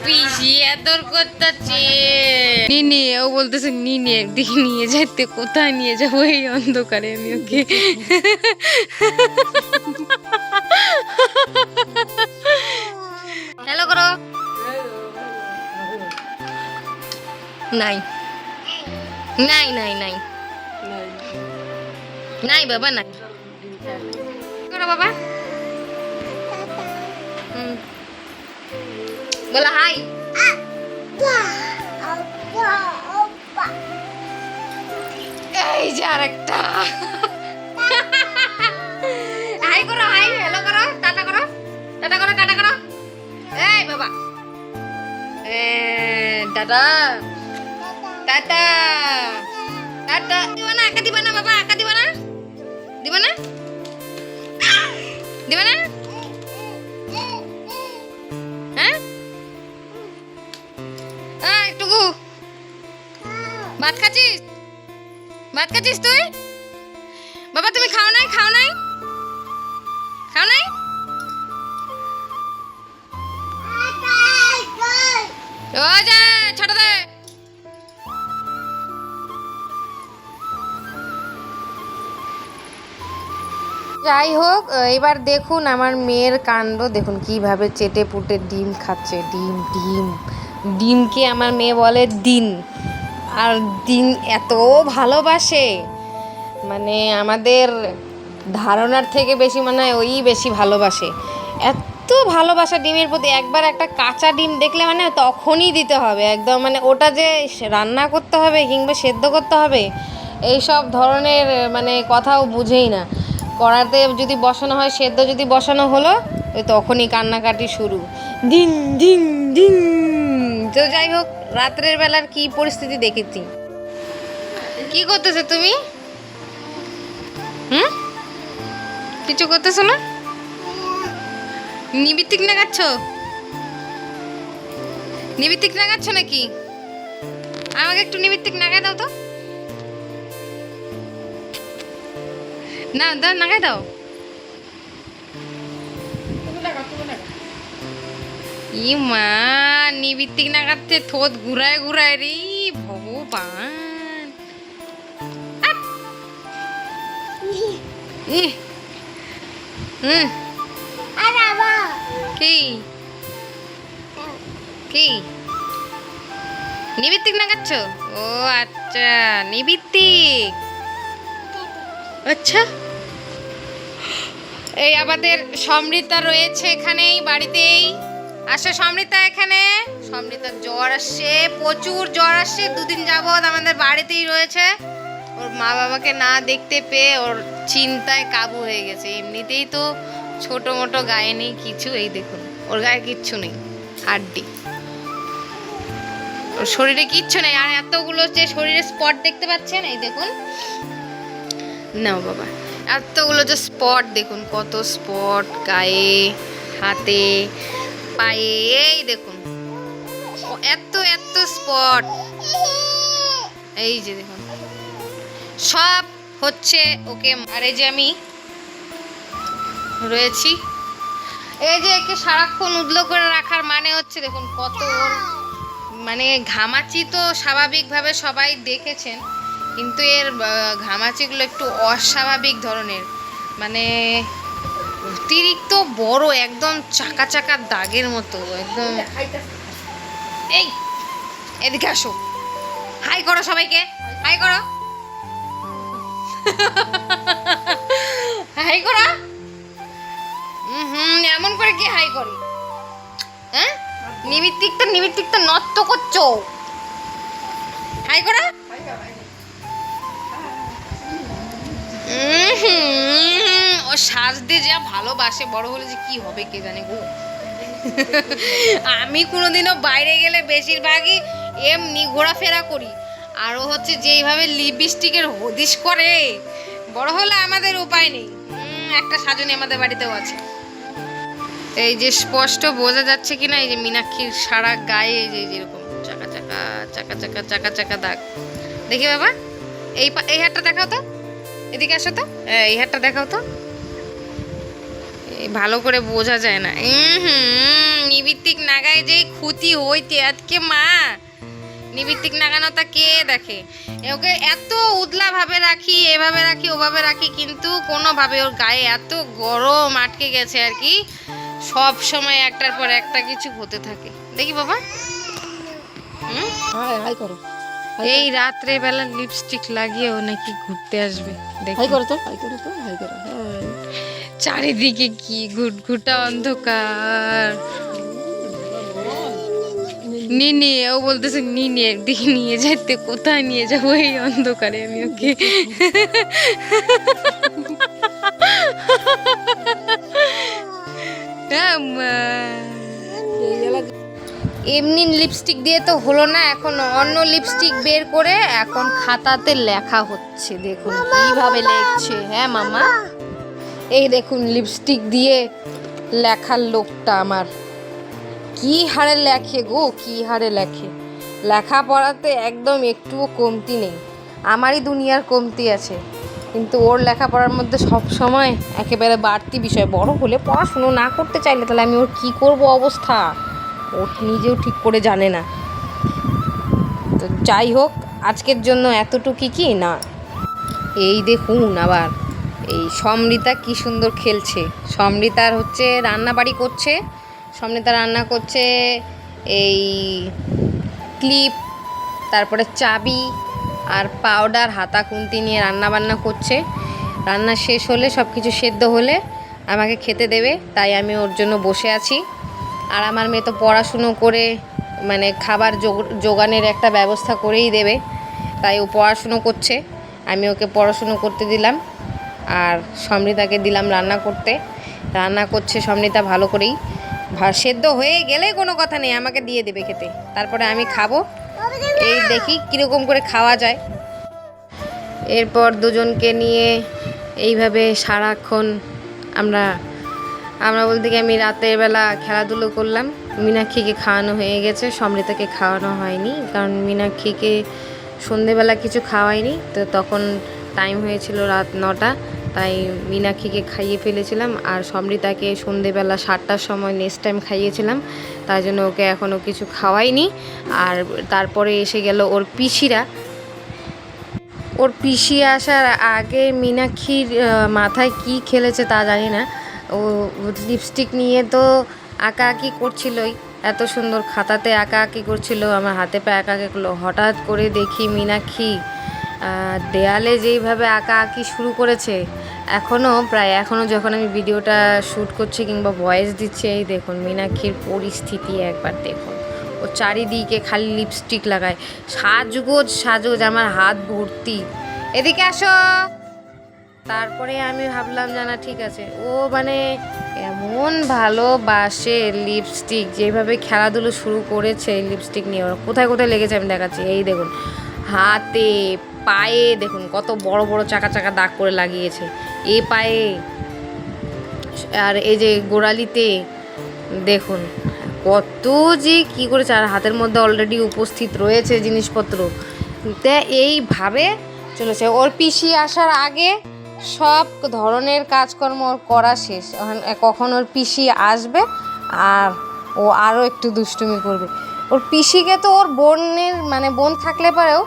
পিসি আদর করতেছে। নিনে ও বলতেছে নিনে একদিকে নিয়ে যাইতে, কোথায় নিয়ে যাবো এই অন্ধকারে আমি ওকে। হ্যালো করো। নাই নাই নাই নাই নাই বাবা নাই করো বাবা। বলো হাই। এই যে আরেকটা। হাই করো, হাই হ্যালো করো, টাটা করো, টাটা করো, টাটা করো। এই বাবা টাটা টাটা টাটা। দিবা না আঁকা, দিবা না বাবা, আঁকা দিবা না, দিবা না, দিবা না। হ্যাঁ একটুকু ভাত খাচ্ছিস, ভাত খাচ্ছিস তুই? বাবা তুমি খাও নাই, খাও নাই, খাও নাই? ও যা ছোট দে। যাই হোক, এবার দেখুন আমার মেয়ের কাণ্ড দেখুন, কিভাবে চেটে পুটে ডিম খাচ্ছে। ডিম ডিম ডিমকে আমার মেয়ে বলে দিন, আর দিন এত ভালোবাসে, মানে আমাদের ধারণার থেকে বেশি মনে হয় ওই বেশি ভালোবাসে। এত ভালোবাসা ডিমের প্রতি, একবার একটা কাঁচা ডিম দেখলে মানে তখনই দিতে হবে একদম, মানে ওটা যে রান্না করতে হবে কিংবা সেদ্ধ করতে হবে এই সব ধরনের মানে কথাও বুঝেই না। কড়াতে যদি বসানো হয়, সেদ্ধ যদি বসানো হলো, ওই তখনই কান্নাকাটি শুরু, দিন দিন দিন। তো যাই হোক, রাত্রের বেলার কি পরিস্থিতি দেখেছি। কি করতেছো তুমি? কিছু করতেছো না? নিবিতিক নাগাচ্ছ, নিবিতিক নাগাচ্ছ নাকি? আমাকে একটু নিবিতিক নাগায় দাও তো। না দাও, নাগায় দাও। ই মা, নিবিতিক নাগাচ্ছে, থোত ঘুরায় ঘুরায় রে ভগবান। কি কি নিবিতিক নাগাচ্ছ? ও আচ্ছা, নিবিতিক। আচ্ছা, এই আমাদের সমৃতা রয়েছে এখানেই বাড়িতেই। আসো সমৃতা এখানে। সমৃতার জ্বর আসছে, প্রচুর জ্বর আসছে, দুদিন যাবৎ আমাদের বাড়িতেই রয়েছে। ওর মা বাবাকে না দেখতে পেয়ে ওর চিন্তায় কাবু হয়ে গেছে। এমনিতেই তো ছোট মোটো গায়ে নেই কিছু, এই দেখুন ওর গায়ে কিচ্ছু নেই, হাড্ডি, ওর শরীরে কিচ্ছু নেই। আর এতগুলো যে শরীরে স্পট দেখতে পাচ্ছেন, এই দেখুন নাও বাবা, এতগুলো যে স্পট দেখুন, কত স্পট গায়ে, হাতে, পায়ে, এই দেখুন এত এত স্পট, এই যে দেখুন সব হচ্ছে ওকে। আর এই যে আমি রয়েছি, এই যে একে সারাক্ষণ উদলো করে রাখার মানে হচ্ছে দেখুন কত ওর মানে ঘামাচি। তো স্বাভাবিকভাবে সবাই দেখেছেন, কিন্তু এর ঘামাচিগুলো একটু অস্বাভাবিক ধরনের, মানে অতিরিক্ত বড়, একদম চাকা চাকা দাগের মতো একদম। এই এদিকে আসো, হাই করো সবাইকে, হাই করো, হাই করো। এমন করে কি হাই করে? হ্যাঁ, নিবিতিক তো নষ্ট করছো, হাই করো। ও সাজতে যা ভালোবাসে, বড় হলে যে কি হবে কে জানে গো। আমি কোনোদিনও বাইরে গেলে বেশিরভাগই এমনি ঘোরাফেরা করি, আর ও হচ্ছে যেইভাবে লিপস্টিকের হদিশ করে, বড় হলে আমাদের উপায় নেই। একটা সাজনী আমাদের বাড়িতেও আছে। এই যে স্পষ্ট বোঝা যাচ্ছে কিনা, এই যে মীনাক্ষীর সারা গায়ে এই যে যেরকম চাকা চাকা চাকা চাকা চাকা চাকা দাগ। দেখি বাবা, এই হাতটা দেখাও তো, এদিকে আসো তো, এই হাতটা দেখাও তো। ভালো করে বোঝা যায় না। নিবৃত্তিক নাগায় যে ক্ষতি হইতে আজকে মা, নিবৃত্তিক নাগানোটা কে দেখে? ওকে এত উদলা ভাবে রাখি, এভাবে রাখি, ওভাবে রাখি, কিন্তু কোনোভাবে ওর গায়ে এত গরম আটকে গেছে আর কি, সব সময় একটার পর একটা কিছু হতে থাকে। দেখি বাবা, হাই করো। এই রাত্রে বেলা লিপস্টিক লাগিয়ে ও নাকি ঘুরতে আসবে। হাই করো তো, হাই করো তো, হাই করো। চারিদিকে কি ঘুটঘুটা অন্ধকার। নিয়ে ও বলতেছে নিয়ে একদিকে নিয়ে যাইতে, কোথায় নিয়ে যাবো এই অন্ধকারে আমি ওকে? এমনি লিপস্টিক দিয়ে তো হলো না, এখন অন্য লিপস্টিক বের করে এখন খাতাতে লেখা হচ্ছে। দেখুন কিভাবে লেখছে। হ্যাঁ মামা, এই দেখুন লিপস্টিক দিয়ে লেখার লোকটা আমার কি হারে লেখে গো, কি হারে লেখে। লেখাপড়াতে একদম একটুও কমতি নেই, আমারই দুনিয়ার কমতি আছে, কিন্তু ওর লেখাপড়ার মধ্যে সব সময় একেবারে বাড়তি বিষয়। বড় হলে পড়াশুনো না করতে চাইলে তাহলে আমি ওর কী করব অবস্থা, ও নিজেও ঠিক করে জানে না। তো যাই হোক, আজকের জন্য এতটুকু কি না। এই দেখুন আবার এই সমৃতা কি সুন্দর খেলছে। সমৃতার হচ্ছে রান্না বাড়ি করছে, সমৃতা রান্না করছে এই ক্লিপ, তারপরে চাবি আর পাউডার, হাতা খুন্তি নিয়ে রান্না বান্না করছে। রান্না শেষ হলে, সব কিছু সেদ্ধ হলে আমাকে খেতে দেবে, তাই আমি ওর জন্য বসে আছি। আর আমার মেয়ে তো পড়াশুনো করে মানে খাবার জোগানের একটা ব্যবস্থা করেই দেবে, তাই ও পড়াশুনো করছে, আমি ওকে পড়াশুনো করতে দিলাম। আর সমৃতাকে দিলাম রান্না করতে, রান্না করছে সমৃতা ভালো করেই। সেদ্ধ হয়ে গেলে কোনো কথা নেই, আমাকে দিয়ে দেবে খেতে, তারপরে আমি খাবো। এই দেখি কীরকম করে খাওয়া যায়। এরপর দুজনকে নিয়ে এইভাবে সারাক্ষণ আমরা বলতে কি আমি রাতের বেলা খেলাধুলো করলাম। মীনাক্ষীকে খাওয়ানো হয়ে গেছে, সমৃতাকে খাওয়ানো হয়নি, কারণ মীনাক্ষীকে সন্ধেবেলা কিছু খাওয়াইনি, তো তখন টাইম হয়েছিল রাত 9টা, তাই মীনাক্ষীকে খাইয়ে ফেলেছিলাম। আর সমৃতাকে সন্ধেবেলা 7টার সময় নেক্সট টাইম খাইয়েছিলাম, তাই জন্য ওকে এখনও কিছু খাওয়াইনি। আর তারপরে এসে গেল ওর পিসিরা। ওর পিসি আসার আগে মীনাক্ষীর মাথায় কি খেলেছে তা জানি না, ও লিপস্টিক নিয়ে তো আঁকাআঁকি করছিলই, এত সুন্দর খাতাতে আঁকাআঁকি করছিল, আমার হাতে পায়ে আঁকাআঁকি করলো। হঠাৎ করে দেখি মীনাক্ষী দেয়ালে যেইভাবে আঁকাআঁকি শুরু করেছে, এখনও যখন আমি ভিডিওটা শ্যুট করছি কিংবা ভয়েস দিচ্ছি, এই দেখুন মীনাক্ষীর পরিস্থিতি একবার দেখুন। ও চারিদিকে খালি লিপস্টিক লাগায়, সাজগোজ আমার হাত ভর্তি। এদিকে আসো। তারপরে আমি ভাবলাম জানা ঠিক আছে, ও মানে এমন ভালোবাসে লিপস্টিক, যেভাবে খেলাধুলো শুরু করেছে লিপস্টিক নিয়ে। ওর কোথায় কোথায় লেগেছে আমি দেখাচ্ছি। এই দেখুন হাতে, পায়ে দেখুন কত বড় বড় চাকা চাকা দাগ করে লাগিয়েছে, এই পায়ে আর এই যে গোড়ালিতে দেখুন কত যে কী করেছে। আর হাতের মধ্যে অলরেডি উপস্থিত রয়েছে জিনিসপত্র, তা এইভাবে চলেছে। ওর পিসি আসার আগে সব ধরনের কাজকর্ম ওর করা শেষ, কখন ওর পিসি আসবে আর ও আরও একটু দুষ্টুমি করবে। ওর পিসিকে তো ওর বোন থাকলে পরেও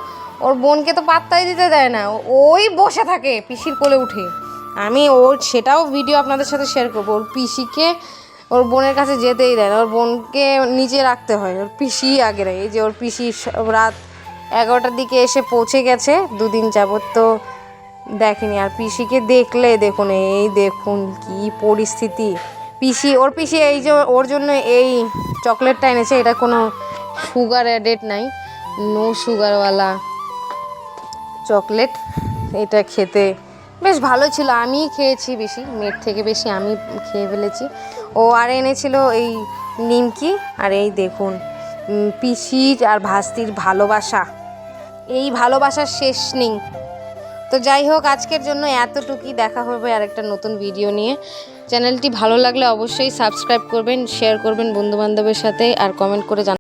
ওর বোনকে তো পাত্তাই দিতে দেয় না, ওই বসে থাকে পিসির কোলে উঠে। আমি সেটাও ভিডিও আপনাদের সাথে শেয়ার করবো। ওর পিসিকে ওর বোনের কাছে যেতেই দেয় না, ওর বোনকে নিচে রাখতে হয়, ওর পিসি আগে রাখে। এই যে ওর পিসি রাত 11টার দিকে এসে পৌঁছে গেছে, 2 দিন যাবত তো দেখেনি। আর পিসিকে দেখলে দেখুন, এই দেখুন কি পরিস্থিতি। ওর পিসি এই যে ওর জন্য এই চকলেটটা এনেছে, এটা কোনো সুগার অ্যাডেড নাই, নো সুগারওয়ালা চকলেট। এটা খেতে বেশ ভালো ছিল, আমি খেয়েছি বেশি, মেয়ের থেকে বেশি আমি খেয়ে ফেলেছি। ও আর এনেছিল এই নিমকি। আর এই দেখুন পিসির আর ভাস্তির ভালোবাসা, এই ভালোবাসার শেষ নেই। তো যাই হোক, আজকের জন্য এতটুকুই, দেখা হবে আরেকটা নতুন ভিডিও নিয়ে। চ্যানেলটি ভালো লাগলে অবশ্যই সাবস্ক্রাইব করবেন, শেয়ার করবেন বন্ধুবান্ধবের সাথে, আর কমেন্ট করে